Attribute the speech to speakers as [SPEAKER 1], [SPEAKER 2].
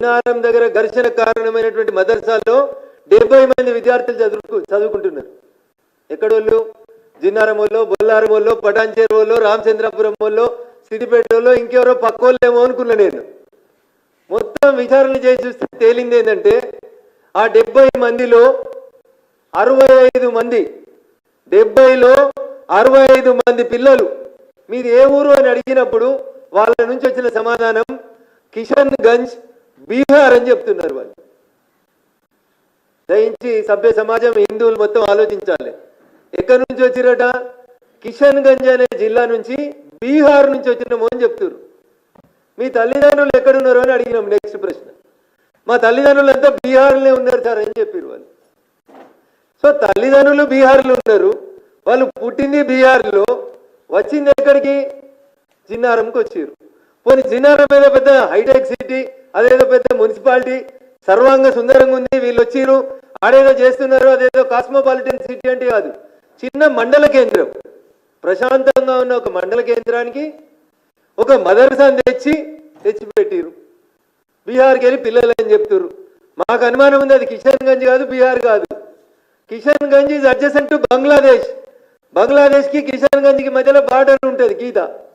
[SPEAKER 1] జిన్నారం దగ్గర ఘర్షణ కారణమైనటువంటి మదర్సాల్లో 70 మంది విద్యార్థులు చదువుకుంటున్నారు. ఎక్కడోళ్ళు? జిన్నారం వాళ్ళు, బొల్లారం వాళ్ళు, పటాన్చేరు వాళ్ళు, రామచంద్రపురం వాళ్ళు, సిద్దిపేట వాళ్ళు, ఇంకెవరో పక్కోళ్ళేమో అనుకున్నా నేను. మొత్తం విచారణ చేసి చూస్తే తేలింది ఏంటంటే ఆ 70 మందిలో 65 మంది 70లో 65 మంది పిల్లలు మీది ఏ ఊరు అని అడిగినప్పుడు వాళ్ళ నుంచి వచ్చిన సమాధానం కిషన్ గంజ్, బీహార్ అని చెప్తున్నారు. వాళ్ళు దయించి సభ్య సమాజం, హిందువులు మొత్తం ఆలోచించాలి. ఎక్కడి నుంచి వచ్చిరట? కిషన్ గంజ్ అనే జిల్లా నుంచి, బీహార్ నుంచి వచ్చినాము అని చెప్తున్నారు. మీ తల్లిదండ్రులు ఎక్కడున్నారు అని అడిగినాం. నెక్స్ట్ ప్రశ్న, మా తల్లిదండ్రులు అంతా బీహార్లోనే ఉన్నారు సార్ అని చెప్పారు వాళ్ళు. సో తల్లిదండ్రులు బీహార్లో ఉన్నారు, వాళ్ళు పుట్టింది బీహార్లో, వచ్చింది ఎక్కడికి? జిన్నారంకి వచ్చారు. పోనీ జిన్నారం ఏదో పెద్ద హైటెక్ సిటీ, అదేదో పెద్ద మున్సిపాలిటీ, సర్వాంగ సుందరంగా ఉంది, వీళ్ళు వచ్చిరు ఆడేదో చేస్తున్నారు, అదేదో కాస్మోపాలిటన్ సిటీ అంటే కాదు, చిన్న మండల కేంద్రం. ప్రశాంతంగా ఉన్న ఒక మండల కేంద్రానికి ఒక మదర్సాను తెచ్చిపెట్టిరు. బీహార్కి వెళ్ళి పిల్లలు అని చెప్తారు. మాకు అనుమానం ఉంది అది కిషన్ గంజ్ కాదు, బీహార్ కాదు. Kishan Ganj is adjacent to Bangladesh. బంగ్లాదేశ్కి కిషన్ గంజ్కి మధ్యలో బార్డర్ ఉంటుంది, గీత.